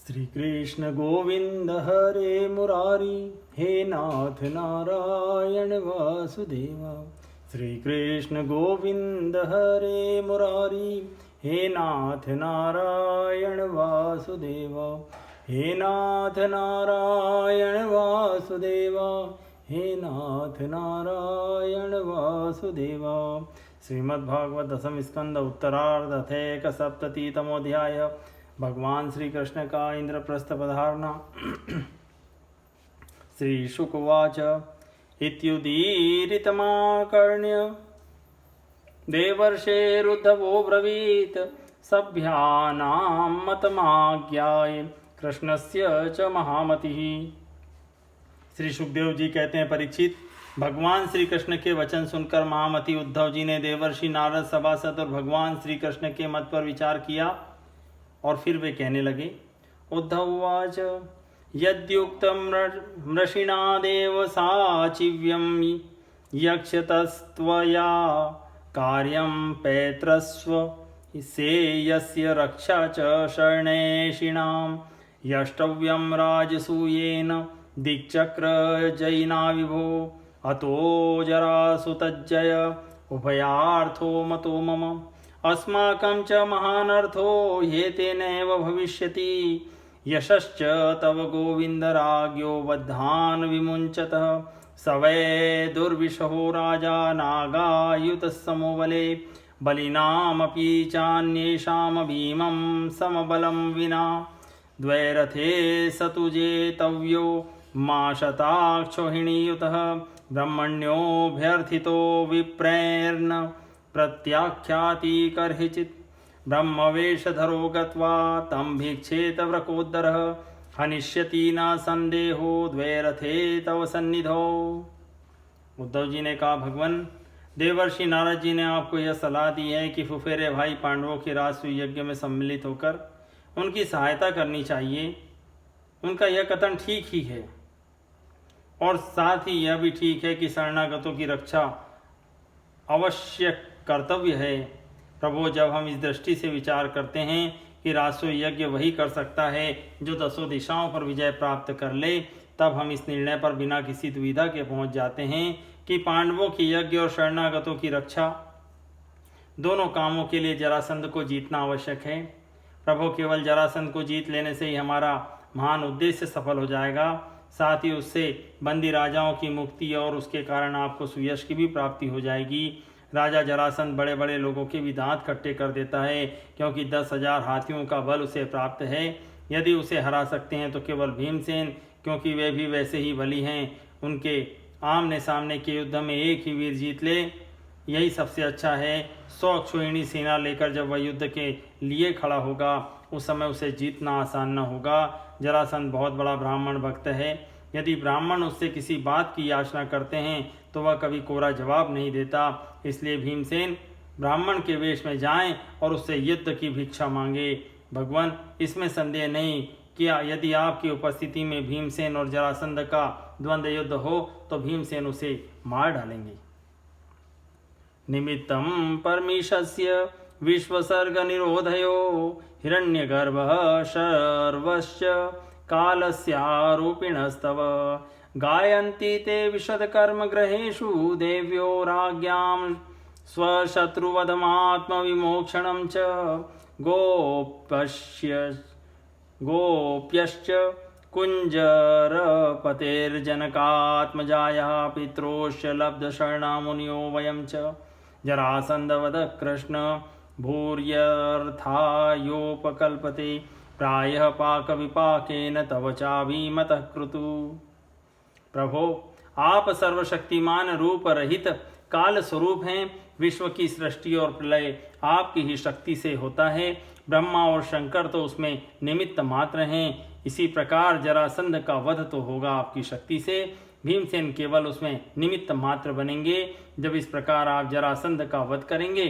श्री कृष्ण गोविंद हरे मुरारी, हे नाथ नारायण वासुदेव। श्री कृष्ण गोविंद हरे मुरारी, हे नाथ नारायण वासुदेव। हे नाथ नारायण वासुदेव, हे नाथ नारायण वासुदेव। श्रीमद्भागवत दशम स्कंद उत्तरार्ध अथैक सप्ततितमोऽध्याय। भगवान श्री कृष्ण का इंद्रप्रस्थ पधारना। श्री शुक उवाच इत्युदीरितमाकर्ण्य देवर्षेरुद्धवो ब्रवीत् सभ्यानां मतमाज्ञाय कृष्णस्य च महामतिः। श्री सुखदेव जी कहते हैं, परीक्षित, भगवान श्री कृष्ण के वचन सुनकर महामति उद्धव जी ने देवर्षि नारद सभासद और भगवान श्री कृष्ण के मत पर विचार किया और फिर वे कहने लगे। उद्धव उवाच यद्युक्तं मृषिणा देव साचिव्यं यक्षतस्त्वया कार्यं पैत्रस्व सेयस्य रक्षा च शरणेषिणां यष्टव्यं राजसूयेन दिक्चक्रजयिना विभो अतो जरासुतज्जय उभयार्थो मतो मम अस्माकं च महानर्थो ह्येतेनैव भविष्यति यशश्च तव गोविन्द राज्ञो बद्धान् विमुञ्चतः स वै दुर्विशहो राजा नागायुतः समो बले बलिनामपि चान्येषां भीमं समबलं विना द्वैरथे सतुजेतव्यो मा शताक्षोहिणीयुतः ब्रह्मण्योऽभ्यर्थितो विप्रैर्न प्रत्याख्याति कर्हिचित् ब्रह्मवेशधरो गत्वा तं भिक्षेत व्रकोदरः हनिष्यति न संदेहो द्वैरथे तव सन्निधौ। उद्धव जी ने कहा, भगवान, देवर्षि नारद जी ने आपको यह सलाह दी है कि फुफेरे भाई पांडवों के राजसूय यज्ञ में सम्मिलित होकर उनकी सहायता करनी चाहिए। उनका यह कथन ठीक ही है और साथ ही यह भी ठीक है कि शरणागतों की रक्षा अवश्य कर्तव्य है। प्रभु, जब हम इस दृष्टि से विचार करते हैं कि राजसूय यज्ञ वही कर सकता है जो दसों दिशाओं पर विजय प्राप्त कर ले, तब हम इस निर्णय पर बिना किसी दुविधा के पहुंच जाते हैं कि पांडवों की यज्ञ और शरणागतों की रक्षा दोनों कामों के लिए जरासंध को जीतना आवश्यक है। प्रभु, केवल जरासंध को जीत लेने से ही हमारा महान उद्देश्य सफल हो जाएगा। साथ ही उससे बंदी राजाओं की मुक्ति और उसके कारण आपको सुयश की भी प्राप्ति हो जाएगी। राजा जरासंध बड़े बड़े लोगों के भी दांत खट्टे कर देता है, क्योंकि 10,000 हाथियों का बल उसे प्राप्त है। यदि उसे हरा सकते हैं तो केवल भीमसेन, क्योंकि वे भी वैसे ही बली हैं। उनके आमने सामने के युद्ध में एक ही वीर जीत ले, यही सबसे अच्छा है। 100 अक्षोहिणी सेना लेकर जब वह युद्ध के लिए खड़ा होगा, उस समय उसे जीतना आसान न होगा। जरासंध बहुत बड़ा ब्राह्मण भक्त है। यदि ब्राह्मण उससे किसी बात की याचना करते हैं तो वह कभी कोरा जवाब नहीं देता। इसलिए भीमसेन ब्राह्मण के वेश में जाएं और उससे युद्ध की भिक्षा मांगे। भगवान, इसमें संदेह नहीं कि यदि आपकी उपस्थिति में भीमसेन और जरासंध का द्वंद्व युद्ध हो तो भीमसेन उसे मार डालेंगे। निमित्तं परमीशस्य विश्वसर्ग निरोधयो हिरण्यगर्भः सर्वश्च कालस्यारूपिणस्तव गायन्ति ते विशदकर्म ग्रहेषु देव्यो राज्ञां स्वशत्रुवधमात्मविमोक्षणं च गोप्यश्च कुञ्जरपतेर्जनकात्मजायाः पित्रोश्च लब्धशरणा मुनियो वयं च जरासन्धवध कृष्ण भूर्यर्थायोपकल्पते प्रायः पाकविपाकेन तव चाभिमतः कृतु। प्रभो, आप सर्वशक्तिमान रूप रहित काल स्वरूप हैं। विश्व की सृष्टि और प्रलय आपकी ही शक्ति से होता है। ब्रह्मा और शंकर तो उसमें निमित्त मात्र हैं। इसी प्रकार जरासंध का वध तो होगा आपकी शक्ति से, भीमसेन केवल उसमें निमित्त मात्र बनेंगे। जब इस प्रकार आप जरासंध का वध करेंगे,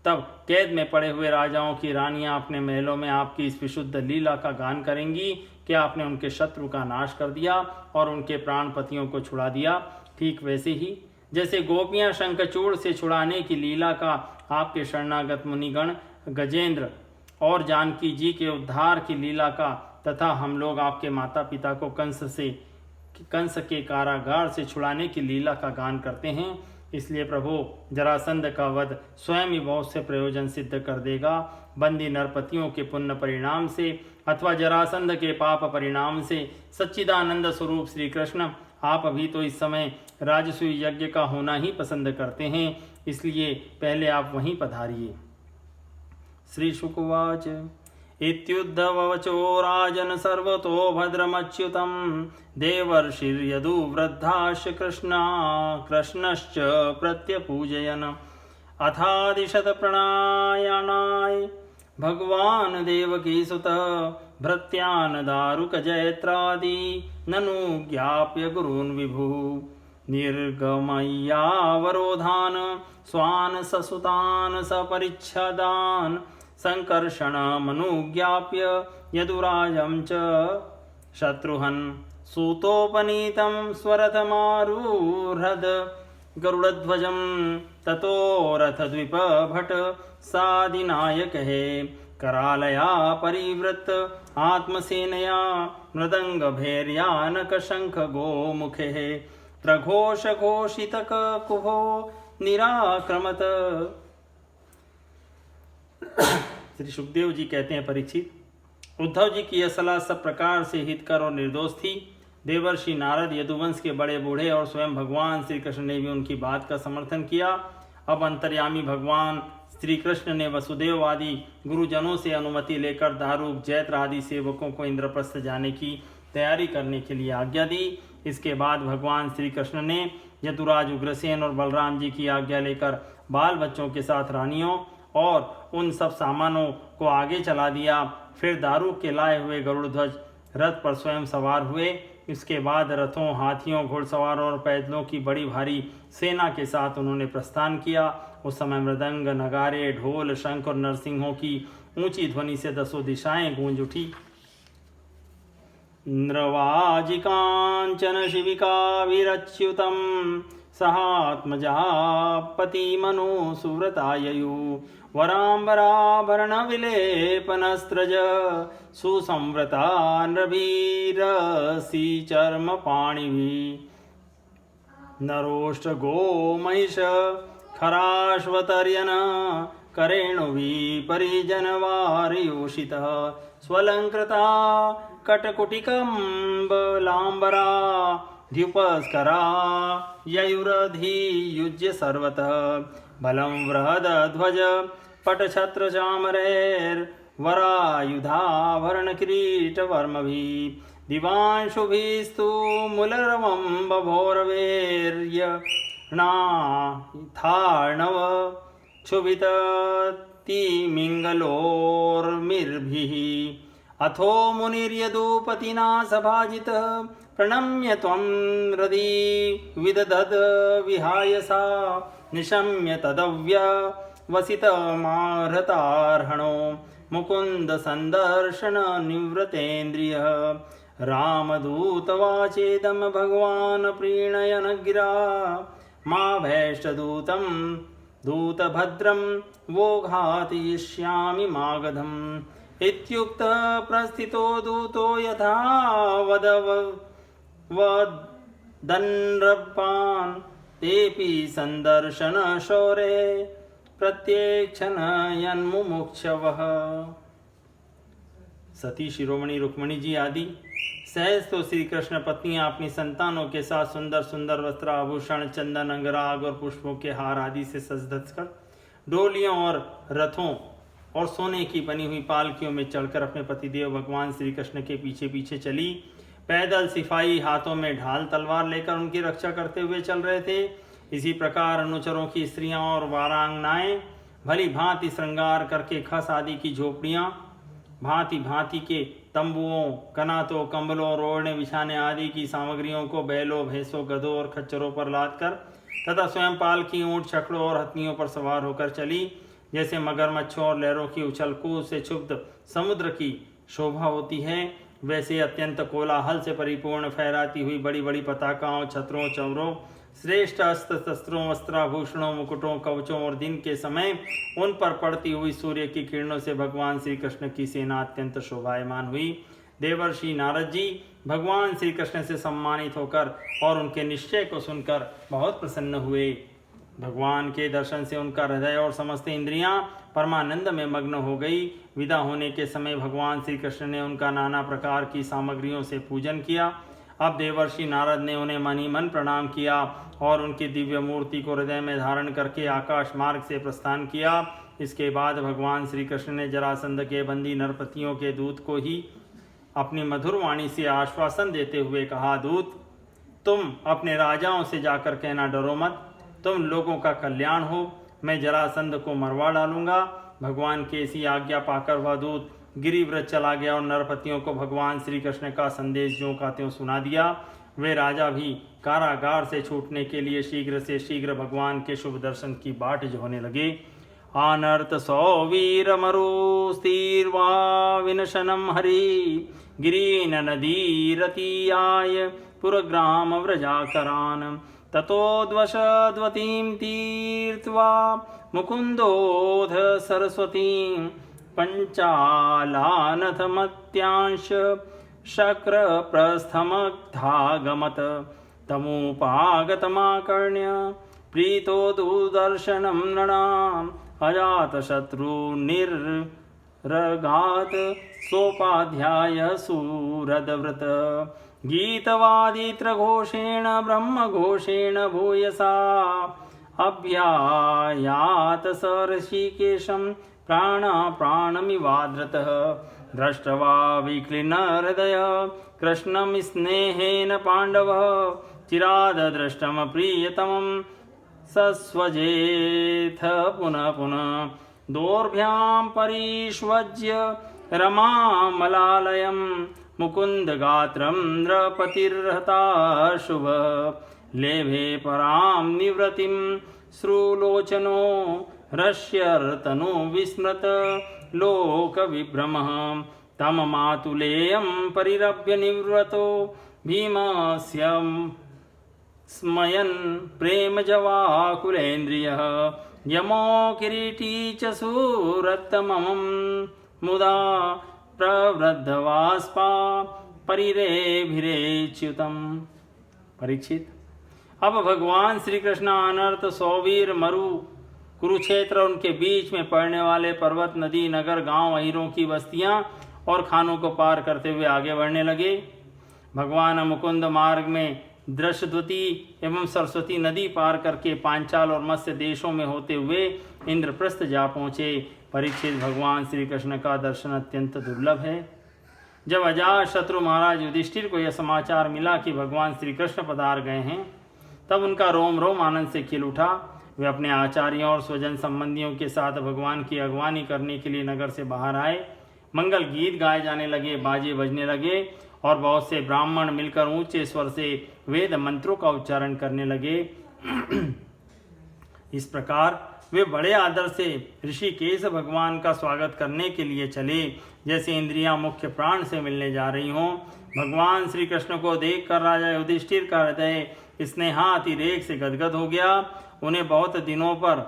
तब कैद में पड़े हुए राजाओं की रानियां अपने महलों में आपकी इस विशुद्ध लीला का गान करेंगी कि आपने उनके शत्रु का नाश कर दिया और उनके प्राणपतियों को छुड़ा दिया। ठीक वैसे ही जैसे गोपियां शंखचूड़ से छुड़ाने की लीला का आपके शरणागत मुनिगण गजेंद्र और जानकी जी के उद्धार की लीला का तथा हम लोग आपके माता पिता को कंस के कारागार से छुड़ाने की लीला का गान करते हैं। इसलिए प्रभु जरासंध का वध स्वयं ही बहुत से प्रयोजन सिद्ध कर देगा। बंदी नरपतियों के पुण्य परिणाम से अथवा जरासंध के पाप परिणाम से सच्चिदानंद स्वरूप श्री कृष्ण आप अभी तो इस समय राजसूय यज्ञ का होना ही पसंद करते हैं, इसलिए पहले आप वहीं पधारिए। श्री शुकवाच इत्युद्धवचो राजन सर्वतो भद्रमच्युतं देवर्षिर्यदु वृद्धाश्च कृष्णश्च प्रत्यपूजयन् अथादिशत प्रणायानाय भगवान् देवकीसुतः भृत्यान् दारुकजैत्रादि ननुज्ञाप्य गुरून् विभुः निर्गमय्यावरोधान् स्वान् ससुतान् सपरिच्छदान् संकर्षणमनुज्ञाप्य यदुराजं च शत्रुहन् सूतोपनीतं स्वरथमारूढ गरुडध्वजं ततो रथद्विपभट सादिनायकः करालया परिवृत्त आत्मसेनया मृदङ्गभैर्यानकशङ्ख गोमुखे प्रघोषघोषितकुभो निराक्रमत। श्री सुखदेव जी कहते हैं, परीक्षित, उद्धव जी की यह सलाह सब प्रकार से हितकर और निर्दोष थी। देवर्षि नारद, यदुवंश के बड़े बूढ़े और स्वयं भगवान श्री कृष्ण ने भी उनकी बात का समर्थन किया। अब अंतर्यामी भगवान श्री कृष्ण ने वसुदेव आदि गुरुजनों से अनुमति लेकर दारुक, जैत्र आदि सेवकों को इंद्रप्रस्थ जाने की तैयारी करने के लिए आज्ञा दी। इसके बाद भगवान श्री कृष्ण ने यदुराज, उग्रसेन और बलराम जी की आज्ञा लेकर बाल बच्चों के साथ रानियों और उन सब सामानों को आगे चला दिया। फिर दारुक के लाए हुए गरुड़ध्वज रथ पर स्वयं सवार हुए। इसके बाद रथों, हाथियों, घुड़सवारों और पैदलों की बड़ी भारी सेना के साथ उन्होंने प्रस्थान किया। उस समय मृदंग, नगारे, ढोल, शंख और नरसिंहों की ऊंची ध्वनि से दसों दिशाएं गूंज उठी। नृवाजिकांचन शिविका विरच्युतं सहात्मजापति मनो सुव्रताययु वरांबराभरण विलेपनस्त्रज सुसंव्रता नृभिरसी चर्म पाणिभिः नरोष्ट गोमहिष खराश्वतर्यन करेणुभिः परिजनवारयोषितः स्वलंकृता कटकुटिकम्बलाम्बरा द्युपस्करा ययुरधियुज्य सर्वतः बलं बृहद्ध्वज पटछत्रचामरैर्वरायुधाभरणकिरीटवर्मभिः दिवांशुभिस्तु मुलरवम्बभोरवेर्यणाथार्णव क्षुभिततिमिङ्गलोर्मिर्भिः अथो मुनिर्यदुपतिना सभाजितः प्रणम्य त्वं हृदि विदधद विहाय सा निशम्य तदव्यवसितमाहृतार्हणो मुकुन्द सन्दर्शन निवृतेन्द्रियः रामदूतवाचेदं भगवान् प्रीणयन् गिरा मा भैष्टदूतं दूतभद्रं वो घातयिष्यामि मागधम् इत्युक्तः प्रस्थितो दूतो यथा वदन्नृपान् तेऽपि सन्दर्शन शौरे प्रत्यक्षनयन्मुमुक्षवः। सती शिरोमणि रुक्मिणी जी आदि सहज तो श्री कृष्ण पत्नियां अपनी संतानों के साथ सुंदर सुंदर वस्त्र, आभूषण, चंदन, अंगराग और पुष्पों के हार आदि से सज धज कर डोलियों और रथों और सोने की बनी हुई पालकियों में चढ़कर अपने पतिदेव भगवान श्री कृष्ण के पीछे पीछे चली। पैदल सिपाही हाथों में ढाल तलवार लेकर उनकी रक्षा करते हुए चल रहे थे। इसी प्रकार अनुचरों की स्त्रियां और वारांगनाएं भली भांति श्रृंगार करके खस आदि की झोपड़ियां, भांति भांति के तंबुओं, कनातों, कंबलों और ओढ़ने बिछाने आदि की सामग्रियों को बैलों, भैंसों, गधों और खच्चरों पर लाद कर तथा स्वयं पालकी, ऊंट, छकड़ों और हथनियों पर सवार होकर चली। जैसे मगरमच्छों और लहरों की उछल कूद से क्षुब्ध समुद्र की शोभा होती है, वैसे अत्यंत कोलाहल से परिपूर्ण फहराती हुई बड़ी बड़ी पताकाओं, छत्रों, चौरों, श्रेष्ठ अस्त्र शस्त्रों, वस्त्राभूषणों, मुकुटों, कवचों और दिन के समय उन पर पड़ती हुई सूर्य की किरणों से भगवान श्री कृष्ण की सेना अत्यंत शोभायमान हुई। देवर्षि नारद जी भगवान श्री कृष्ण से सम्मानित होकर और उनके निश्चय को सुनकर बहुत प्रसन्न हुए। भगवान के दर्शन से उनका हृदय और समस्त इंद्रियां परमानंद में मग्न हो गई। विदा होने के समय भगवान श्री कृष्ण ने उनका नाना प्रकार की सामग्रियों से पूजन किया। अब देवर्षि नारद ने उन्हें मन ही मन प्रणाम किया और उनकी दिव्य मूर्ति को हृदय में धारण करके आकाश मार्ग से प्रस्थान किया। इसके बाद भगवान श्री कृष्ण ने जरासंध के बंदी नरपतियों के दूत को ही अपनी मधुर वाणी से आश्वासन देते हुए कहा, दूत, तुम अपने राजाओं से जाकर कहना, डरो मत, तुम लोगों का कल्याण हो, मैं जरासंध को मरवा डालूंगा। भगवान की ऐसी आज्ञा पाकर वह दूत गिरिव्रत चला गया और नरपतियों को भगवान श्री कृष्ण का संदेश ज्यों का त्यों सुना दिया। वे राजा भी कारागार से छूटने के लिए शीघ्र से शीघ्र भगवान के शुभ दर्शन की बाट जोहने लगे। आनर्त सौवीर मरुस्तीर्वा विनशनम हरि गिरीन नदीरतीयाय पुरग्राम व्रजाकरान ततोद्वशद्वतीं तीर्त्वा मुकुन्दोऽध सरस्वतीं पञ्चालानथमत्यांश शक्रप्रस्थमग्धागमत तमुपागतमाकर्ण्य प्रीतो दूरदर्शनं नृणाम् अजातशत्रुनिर्रगात् सोपाध्याय सूरदव्रत गीतवादित्रघोषेण ब्रह्मघोषेण भूयसा अभ्यायात स ऋषिकेशं प्राणमिवाद्रतः दृष्ट्वा विक्लिन्न हृदय कृष्णं स्नेहेन पाण्डवः चिराद दृष्टं प्रियतमं सस्वजेथ पुनः पुनः दोर्भ्यां परिष्वज्य रमामलालयं मुकुन्दगात्रं नृपतिर्हता शुभ लेभे परां निवृत्तिं श्रुलोचनो रश्यर्तनु विस्मृत लोकविभ्रमः तं मातुलेयं परिरभ्य निवृतो भीमस्य स्मयन् प्रेमजवाकुलेन्द्रियः यमो किरीटी च सुरत्तमं मुदा प्रवृद्धवास्पा परिरेभिरेच्युतम्। परीक्षित, अब भगवान श्री कृष्ण अनर्थ सौवीर मरु कुरुक्षेत्र उनके बीच में पड़ने वाले पर्वत, नदी, नगर, गांव, अहीरों की बस्तियां और खानों को पार करते हुए आगे बढ़ने लगे। भगवान मुकुंद मार्ग में दृशद्वती एवं सरस्वती नदी पार करके पांचाल और मत्स्य देशों में होते हुए इंद्रप्रस्थ जा पहुंचे। परीक्षित, भगवान श्री कृष्ण का दर्शन अत्यंत दुर्लभ है। जब अजात शत्रु महाराज युधिष्ठिर को यह समाचार मिला कि भगवान श्री कृष्ण पधार गए हैं, तब उनका रोम रोम आनंद से खिल उठा। वे अपने आचार्यों और स्वजन संबंधियों के साथ भगवान की अगवानी करने के लिए नगर से बाहर आए। मंगल गीत गाए जाने लगे, बाजे बजने लगे और बहुत से ब्राह्मण मिलकर ऊंचे स्वर से वेद मंत्रों का उच्चारण करने लगे। इस प्रकार वे बड़े आदर से ऋषिकेश भगवान का स्वागत करने के लिए चले, जैसे इंद्रियां मुख्य प्राण से मिलने जा रही हों। भगवान श्री कृष्ण को देखकर राजा युधिष्ठिर का हृदय स्नेहातिरेक से गदगद हो गया। उन्हें बहुत दिनों पर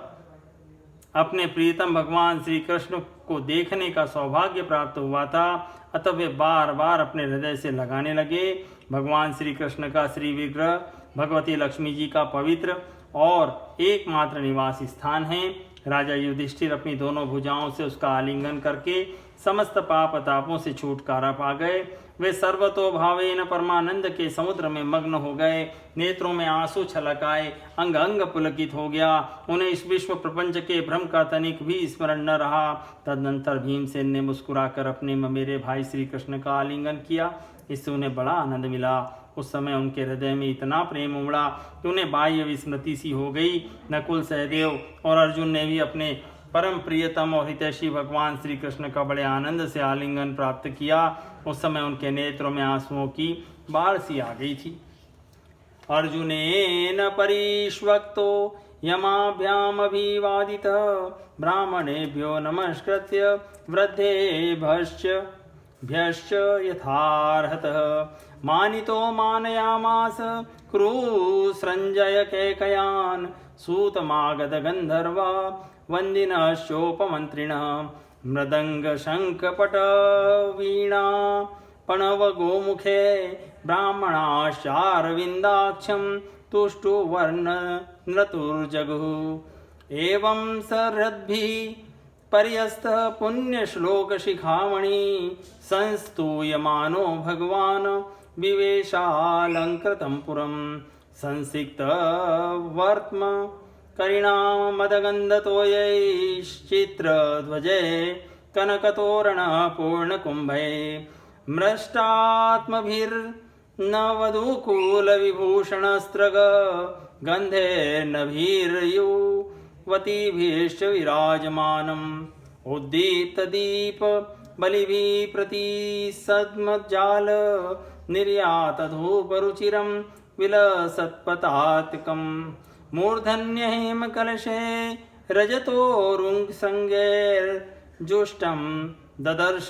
अपने प्रियतम भगवान श्री कृष्ण को देखने का सौभाग्य प्राप्त हुआ था, अतः वे बार बार अपने हृदय से लगाने लगे। भगवान श्री कृष्ण का श्री विग्रह भगवती लक्ष्मी जी का पवित्र और एकमात्र निवास स्थान है। राजा युधिष्ठिर अपनी दोनों भुजाओं से उसका आलिंगन करके समस्त पाप तापों से छुटकारा पा गए। वे सर्वतोभावेन परमानंद के समुद्र में मग्न हो गए। नेत्रों में आंसू छलक आए, अंग अंग पुलकित हो गया। उन्हें इस विश्व प्रपंच के भ्रम का तनिक भी स्मरण न रहा। तदनंतर भीमसेन ने मुस्कुराकर अपने मेरे भाई श्री कृष्ण का आलिंगन किया। इससे उन्हें बड़ा आनंद मिला। उस समय उनके हृदय में इतना प्रेम उमड़ा कि उन्हें बाह्य विस्मृति सी हो गई। नकुल, सहदेव और अर्जुन ने भी अपने परम प्रियतम और हितैषी भगवान श्री कृष्ण का बड़े आनंद से आलिंगन प्राप्त किया। उस समय उनके नेत्रों में आंसुओं की बाढ़ सी आ गई थी। अर्जुनेन परिष्वक्तो यमाभ्यामभिवादितः ब्राह्मणेभ्यो नमस्कृत्य वृद्धेभ्यश्च यथार्हतः मानितो मानयामास क्रूसञ्जय कैकयान् सूतमागत गन्धर्वा वन्दिनश्चोपमन्त्रिणः मृदङ्ग शङ्खपट वीणा पणवगोमुखे ब्राह्मणाश्चारविन्दाक्षं तुष्टुवर्ण नृतुर्जगुः एवं सरद्भिः पर्यस्तः पुण्यश्लोकशिखामणि संस्तूयमानो भगवान् विवेशालङ्कृतं पुरं संसिक्तवर्त्म करिणां मदगन्धतोयैश्चित्रध्वजे कनकतोरणपूर्णकुम्भे मृष्टात्मभिर्नवधूकुलविभूषणस्त्रग गन्धेर्नभिर्युवतीभिश्च विराजमानम् उद्दीप्तदीप बलिभिः प्रतिसद्मज्जाल निर्यातधूपरुचिरं विलसत्पतात्कम् मूर्धन्यहेमकलशे रजतोरुङ्गसृङ्गैर्जुष्टं ददर्श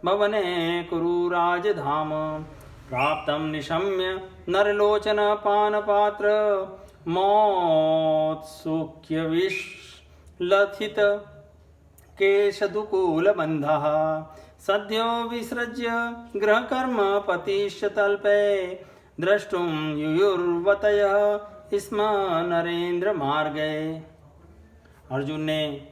भवने कुरुराजधाम प्राप्तं निशम्य नरलोचनपानपात्र मोत्सुख्यविश्लथित केशदुकूलबन्धः सद्यो विसृज्य गृहकर्मपतिश्च तल्पे द्रष्टुं युयुर्वतयः स्म नरेंद्र मार्गे। अर्जुन ने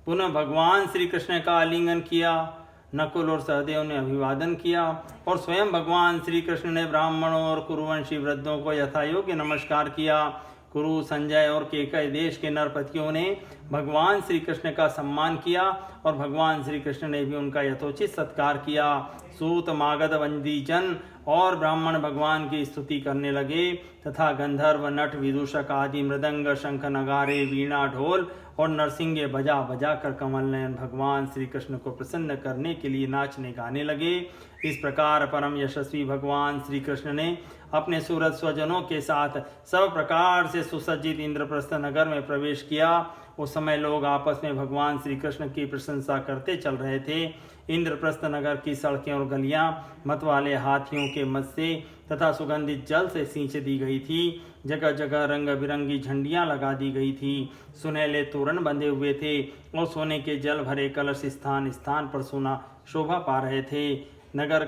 पुनः भगवान श्री कृष्ण का आलिंगन किया। नकुल और सहदेव ने अभिवादन किया और स्वयं भगवान श्री कृष्ण ने ब्राह्मणों और कुरुवंशी वृद्धों को यथायोग्य नमस्कार किया। कुरु, संजय और केकय देश के नरपतियों ने भगवान श्री कृष्ण का सम्मान किया और भगवान श्री कृष्ण ने भी उनका यथोचित सत्कार किया। सूत, मागध, वंदीजन और ब्राह्मण भगवान की स्तुति करने लगे तथा गंधर्व, नट, विदूषक आदि मृदंग, शंख, नगारे, वीणा, ढोल और नरसिंगे बजा बजा कर कमल नयन भगवान श्री कृष्ण को प्रसन्न करने के लिए नाचने गाने लगे। इस प्रकार परम यशस्वी भगवान श्री कृष्ण ने अपने सूरज स्वजनों के साथ सब प्रकार से सुसज्जित इंद्रप्रस्थ नगर में प्रवेश किया। उस समय लोग आपस में भगवान श्री कृष्ण की प्रशंसा करते चल रहे थे। इंद्रप्रस्थ नगर की सड़कें और गलियां मतवाले हाथियों के मत से तथा सुगंधित जल से सींच दी गई थी। जगह जगह रंग बिरंगी झंडियां लगा दी गई थी। सुनहले तोरण बंधे हुए थे और सोने के जल भरे कलश स्थान स्थान पर सोना शोभा पा रहे थे। नगर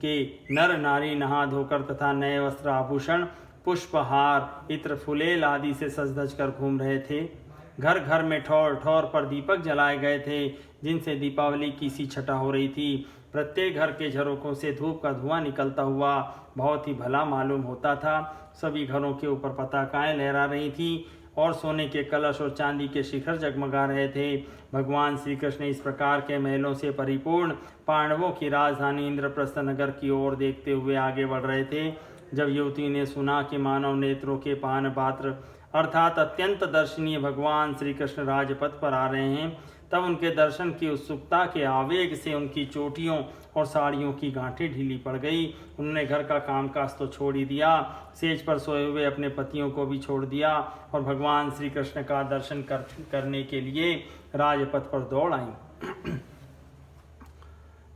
के नर नारी नहा धोकर तथा नए वस्त्र, आभूषण, पुष्पहार, इत्र, फुलेल आदि से सज धज कर घूम रहे थे। घर घर में ठौर ठौर पर दीपक जलाए गए थे जिनसे दीपावली की सी छटा हो रही थी। प्रत्येक घर के झरोकों से धूप का धुआं निकलता हुआ बहुत ही भला मालूम होता था। सभी घरों के ऊपर पताकाएं लहरा रही थी और सोने के कलश और चांदी के शिखर जगमगा रहे थे। भगवान श्री कृष्ण इस प्रकार के महलों से परिपूर्ण पांडवों की राजधानी इंद्रप्रस्थ नगर की ओर देखते हुए आगे बढ़ रहे थे। जब युवती ने सुना कि मानव नेत्रों के पान पात्र अर्थात अत्यंत दर्शनीय भगवान श्री कृष्ण राजपथ पर आ रहे हैं, तब उनके दर्शन की उत्सुकता के आवेग से उनकी चोटियों और साड़ियों की गांठें ढीली पड़ गई। उन्होंने घर का कामकाज तो छोड़ ही दिया, सेज पर सोए हुए अपने पतियों को भी छोड़ दिया और भगवान श्री कृष्ण का दर्शन करने के लिए राजपथ पर दौड़ आई।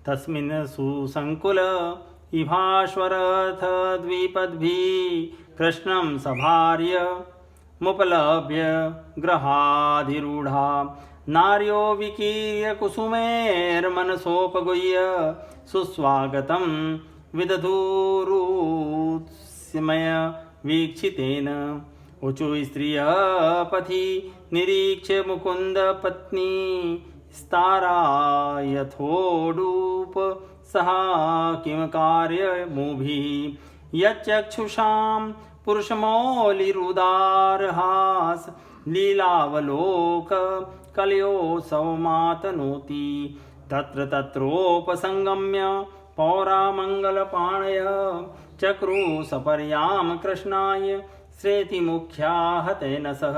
तस्मिन् सुसंकुल इभाश्वरथ द्विपद्भिः कृष्णं सभार्य मुपलभ्य ग्रहाधिरूढ़ा नार्यो विकीर्य कुसुमैर्मनसोपगुह्य सुस्वागतं विदधुरुत्स्मय वीक्षितेन। ऊचु स्त्रियः पथि निरीक्ष्य मुकुन्द पत्नी स्तारा यथोडूप सहा किं कार्यमुभिः यच्चक्षुषां पुरुषमौलिरुदारहास लीलावलोक कलयोत्सवमातनोति। तत्र तत्रोपसंगम्य पौरामङ्गलपाणयः चक्रु सपर्यां कृष्णाय श्रेति मुख्याः तेन सह।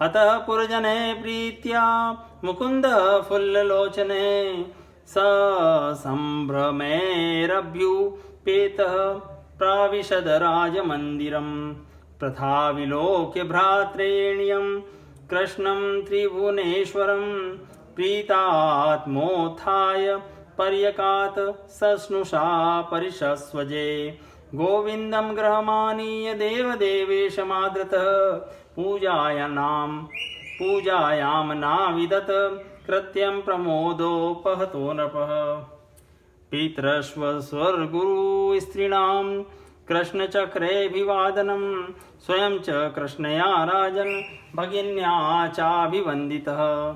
अतः पुरजने प्रीत्या मुकुन्द फुल्ललोचने स सम्भ्रमेरभ्युपेतः प्राविशद राजमन्दिरम्। प्रथाविलोक्य भ्रात्रेण्यं कृष्णं त्रिभुवनेश्वरं प्रीतात्मोत्थाय पर्यकात सस्नुषा परिशस्वजे। गोविन्दं गृहमानीय देवदेवेशमादृतः पूजायां नाविदत कृत्यं प्रमोदोपहतो नृपः। पितृस्वस्वर्गुरु स्त्रीणां कृष्णचक्रेऽभिवादनं स्वयं च कृष्णया राजन् भगिन्या चाभिवन्दितः।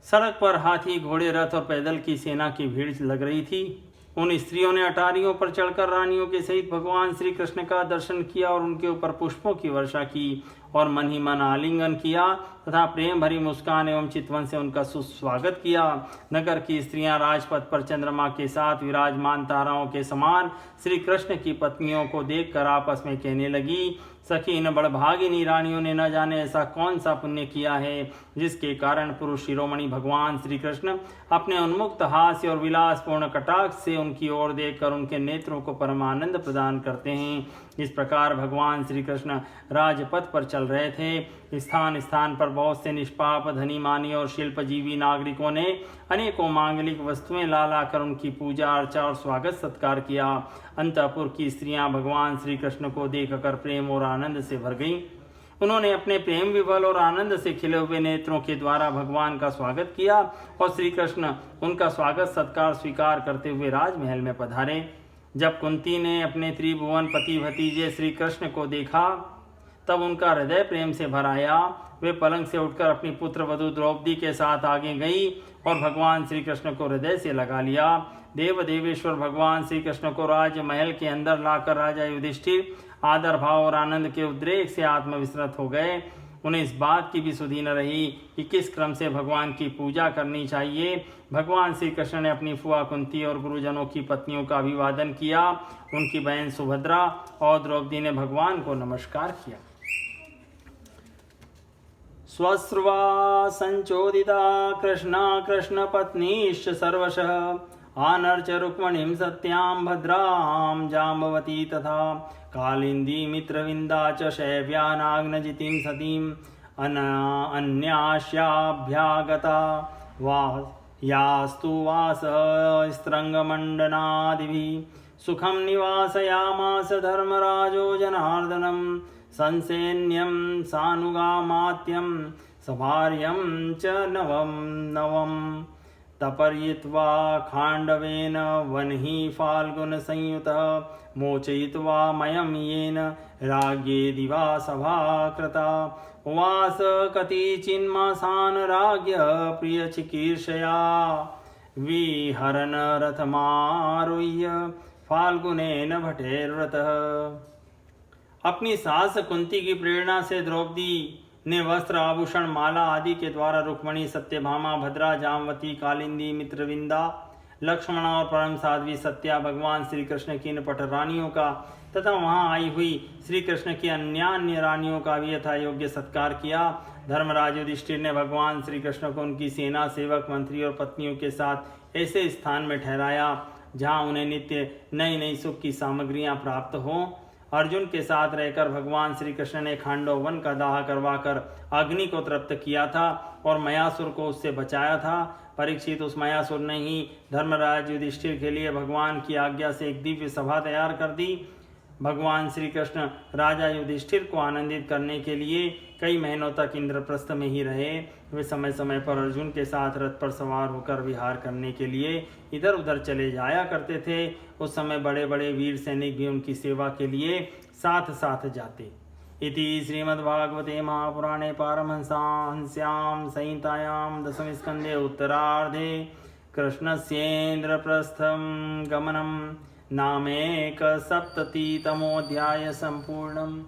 सड़क पर हाथी, घोड़े, रथ और पैदल की सेना की भीड़ लग रही थी। उन स्त्रियों ने अटारियों पर चढ़कर रानियों के सहित भगवान श्री कृष्ण का दर्शन किया और उनके ऊपर पुष्पों की वर्षा की और मन ही मन आलिंगन किया तथा प्रेम भरी मुस्कान एवं चितवन से उनका सुस्वागत किया। नगर की स्त्रियां राजपथ पर चंद्रमा के साथ विराजमान ताराओं के समान श्री कृष्ण की पत्नियों को देखकर आपस में कहने लगी, सखी, इन बड़भागिनी रानियों ने न जाने ऐसा कौन सा पुण्य किया है जिसके कारण पुरुष शिरोमणि भगवान श्री कृष्ण अपने उन्मुक्त हास्य और विलासपूर्ण कटाक्ष से उनकी ओर देखकर उनके नेत्रों को परमानंद प्रदान करते हैं। इस प्रकार भगवान श्री कृष्ण राजपथ पर चल रहे थे। स्थान स्थान पर बहुत से निष्पाप, धनी, मानी और शिल्पजीवी नागरिकों ने अनेकों मांगलिक वस्तुएं ला लाकर उनकी पूजा अर्चा और स्वागत सत्कार किया। अंतःपुर की स्त्रियां भगवान श्री कृष्ण को देखकर प्रेम और आनंद से भर गईं। उन्होंने अपने प्रेम विभल और आनंद से खिले हुए नेत्रों के द्वारा भगवान का स्वागत किया और श्री कृष्ण उनका स्वागत सत्कार स्वीकार करते हुए राजमहल में पधारे। जब कुंती ने अपने त्रिभुवन पति भतीजे श्री कृष्ण को देखा तब उनका हृदय प्रेम से भर आया। वे पलंग से उठकर अपनी पुत्र वधू द्रौपदी के साथ आगे गई और भगवान श्री कृष्ण को हृदय से लगा लिया। देव देवेश्वर भगवान श्री कृष्ण को राजमहल के अंदर लाकर राजा युधिष्ठिर आदर भाव और आनंद के उद्रेक से आत्मविस्मृत हो गए। उन्हें इस बात की भी सुधि न रही कि किस क्रम से भगवान की पूजा करनी चाहिए। भगवान श्री कृष्ण ने अपनी फुआ कुंती और गुरुजनों की पत्नियों का अभिवादन किया। उनकी बहन सुभद्रा और द्रौपदी ने भगवान को नमस्कार किया। स्वश्रुवा संचोदिता कृष्णा कृष्ण पत्नीश्च सर्वशः आनर्च रुक्मणीं सत्यां भद्रां जाम्बवती तथा कालिंदी मित्रविंदा च शैव्या नाग्नजितिं सतीं अन्यास्याभ्यागता वा यास्तु वासस्त्रंगमण्डनादिभिः सुखं निवासयामास धर्मराजो जनार्दनं संसेन्यं सानुगामात्यं सभार्यं च नवं तपर्यित्वा खाण्डवेन वह्नि फाल्गुनसंयुतः मोचयित्वा मयं येन राज्ञे दिवा सभा कृता उवास कतिचिन्मासान् राज्ञः प्रियचिकीर्षया विहरन् रथमारुह्य फाल्गुनेन भटेर्व्रतः। अपनी सास कुंती की प्रेरणा से द्रौपदी ने वस्त्र, आभूषण, माला आदि के द्वारा रुक्मणी, सत्यभामा, भद्रा, जामवती, कालिंदी, मित्रविंदा, लक्ष्मणा और परम साध्वी सत्या भगवान श्री कृष्ण की नपट रानियों का तथा वहां आई हुई श्री कृष्ण की अन्यान्य रानियों का भी यथा योग्य सत्कार किया। धर्मराज युधिष्ठिर ने भगवान श्री कृष्ण को उनकी सेना, सेवक, मंत्री और पत्नियों के साथ ऐसे स्थान में ठहराया जहां उन्हें नित्य नई नई सुख की सामग्रियां प्राप्त हों। अर्जुन के साथ रहकर भगवान श्री कृष्ण ने खांडव वन का दाह करवाकर अग्नि को तृप्त किया था और मयासुर को उससे बचाया था। परीक्षित, उस मयासुर ने ही धर्मराज युधिष्ठिर के लिए भगवान की आज्ञा से एक दिव्य सभा तैयार कर दी। भगवान श्री कृष्ण राजा युधिष्ठिर को आनंदित करने के लिए कई महीनों तक इंद्रप्रस्थ में ही रहे। वे समय समय पर अर्जुन के साथ रथ पर सवार होकर विहार करने के लिए इधर उधर चले जाया करते थे। उस समय बड़े बड़े वीर सैनिक भी उनकी सेवा के लिए साथ साथ जाते। इति श्रीमद्भागवते महापुराणे पारमहंस्यां संहितायां दशम स्कंदे उत्तरार्धे कृष्णस्येन्द्रप्रस्थं गमनं नामेकसप्ततितमोऽध्याय सम्पूर्णम्।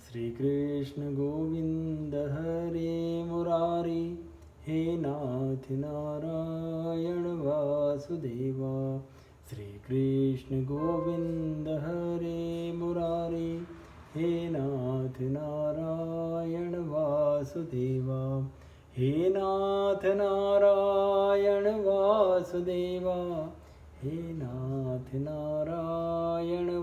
श्री कृष्ण गोविंद हरे मुरारी, हे नाथ नारायण वासुदेवा। श्री कृष्ण गोविंद हरे मुरारी, हे नाथ नारायण वासुदेवा, हे नाथ नारायण वासुदेवा, हे नाथ नारायण